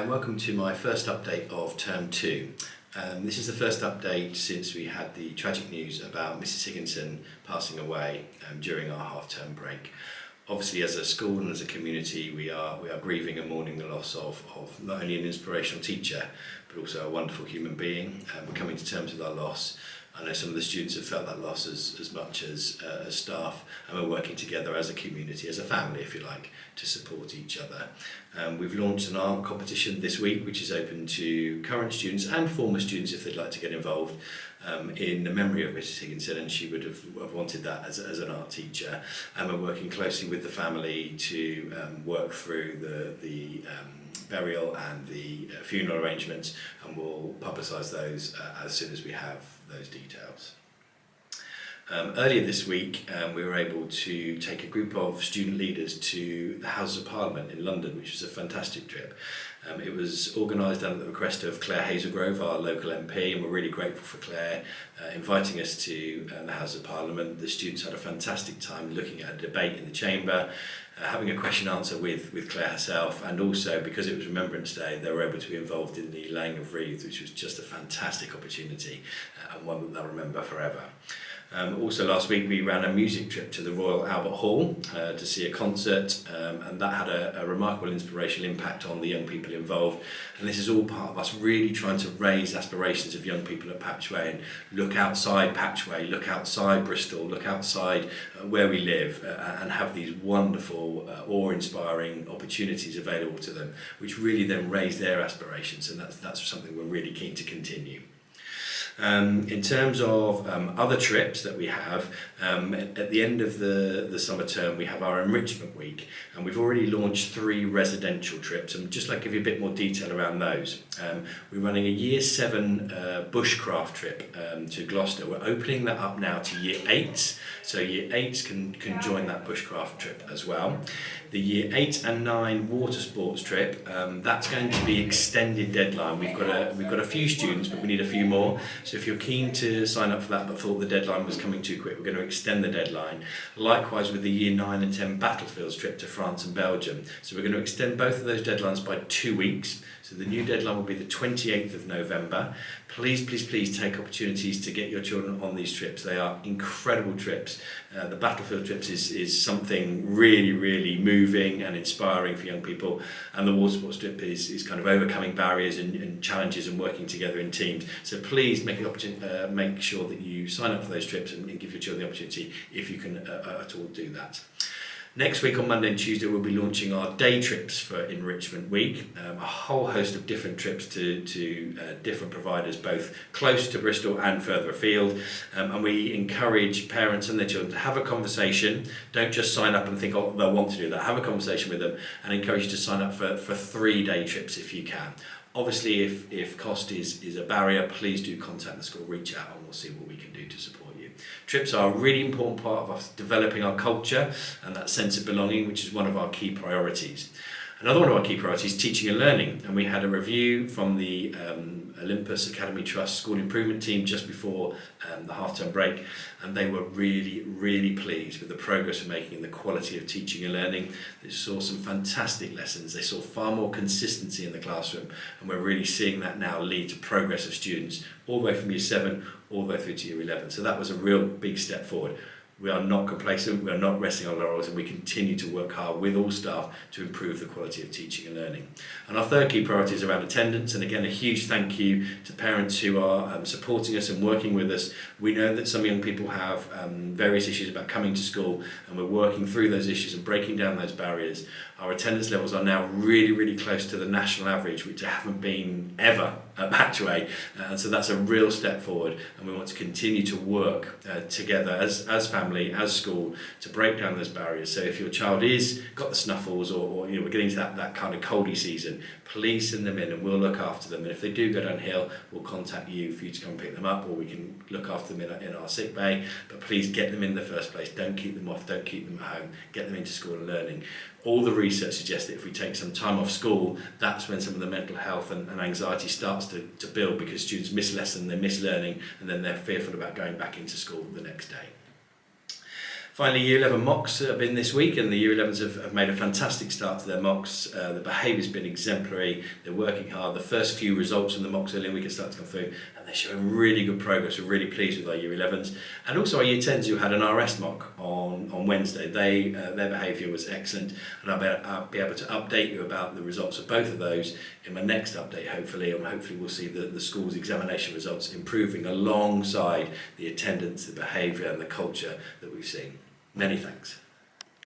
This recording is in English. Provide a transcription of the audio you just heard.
Hi, and welcome to my first update of Term 2. This is the first update since we had the tragic news about Mrs Higginson passing away during our half-term break. Obviously, as a school and as a community, we are grieving and mourning the loss of not only an inspirational teacher, but also a wonderful human being. We're coming to terms with our loss. I know some of the students have felt that loss as much as staff, and we're working together as a community, as a family, if you like, to support each other. We've launched an art competition this week, which is open to current students and former students if they'd like to get involved, in the memory of Mrs Higginson, and she would have wanted that as an art teacher. And we're working closely with the family to work through the burial and the funeral arrangements, and we'll publicise those as soon as we have those details. Earlier this week we were able to take a group of student leaders to the Houses of Parliament in London, which was a fantastic trip. It was organised under the request of Claire Hazelgrove, our local MP, and we're really grateful for Claire inviting us to the House of Parliament. The students had a fantastic time looking at a debate in the chamber, having a question answer with Claire herself, and also because it was Remembrance Day they were able to be involved in the laying of wreaths, which was just a fantastic opportunity and one that they'll remember forever. Also last week we ran a music trip to the Royal Albert Hall to see a concert, and that had a remarkable inspirational impact on the young people involved. And this is all part of us really trying to raise aspirations of young people at Patchway and look outside Patchway, look outside Bristol, look outside where we live, and have these wonderful, awe-inspiring opportunities available to them, which really then raise their aspirations, and that's something we're really keen to continue. In terms of other trips that we have, at the end of the summer term we have our Enrichment week, and we've already launched 3 residential trips, and just like give you a bit more detail around those. We're running a Year 7 bushcraft trip to Gloucester. We're opening that up now to Year 8s, so Year 8s can join that bushcraft trip as well. The Year 8 and 9 water sports trip, that's going to be extended deadline. We've got a few students, but we need a few more. So if you're keen to sign up for that but thought the deadline was coming too quick, we're going to extend the deadline. Likewise with the Year 9 and 10 battlefields trip to France and Belgium. So we're going to extend both of those deadlines by 2 weeks. So the new deadline will be the 28th of November. Please take opportunities to get your children on these trips. They are incredible trips. The battlefield trips is something really moving and inspiring for young people, and the water sports trip is kind of overcoming barriers and challenges and working together in teams. So please make sure that you sign up for those trips and give your children the opportunity if you can at all do that. Next week on Monday and Tuesday we'll be launching our day trips for Enrichment Week, a whole host of different trips to different providers, both close to Bristol and further afield, and we encourage parents and their children to have a conversation. Don't just sign up and think, oh, they'll want to do that. Have a conversation with them and encourage you to sign up for 3 day trips if you can. Obviously, if cost is a barrier, please do contact the school, reach out, and we'll see what we can do to support you. Trips are a really important part of us developing our culture and that sense of belonging, which is one of our key priorities. Another one of our key priorities is teaching and learning, and we had a review from the Olympus Academy Trust School Improvement Team just before the half-term break, and they were really pleased with the progress we're making in the quality of teaching and learning. They saw some fantastic lessons, they saw far more consistency in the classroom, and we're really seeing that now lead to progress of students all the way from Year 7 all the way through to Year 11. So that was a real big step forward. We are not complacent, we are not resting on laurels, and we continue to work hard with all staff to improve the quality of teaching and learning. And our third key priority is around attendance, and again a huge thank you to parents who are supporting us and working with us. We know that some young people have various issues about coming to school, and we're working through those issues and breaking down those barriers. Our attendance levels are now really close to the national average, which haven't been ever at Patchway, and so that's a real step forward, and we want to continue to work together as family, as school, to break down those barriers. So if your child is got the snuffles or we're getting to that kind of coldy season, please send them in and we'll look after them, and if they do go downhill we'll contact you for you to come pick them up, or we can look after them in our sick bay. But please get them in the first place, don't keep them off, don't keep them at home, get them into school and learning. All the research suggests that if we take some time off school, that's when some of the mental health and anxiety starts to build, because students miss lesson, they miss learning, and then they're fearful about going back into school the next day. Finally, Year 11 mocks have been this week, and the Year 11s have made a fantastic start to their mocks. The behaviour's been exemplary, they're working hard. The first few results from the mocks early in the week are starting to come through, and they're showing really good progress. We're really pleased with our Year 11s. And also our Year 10s who had an RS mock on Wednesday. Their behaviour was excellent, and I'll be able to update you about the results of both of those in my next update, hopefully, and hopefully we'll see the school's examination results improving alongside the attendance, the behaviour and the culture that we've seen. Many thanks.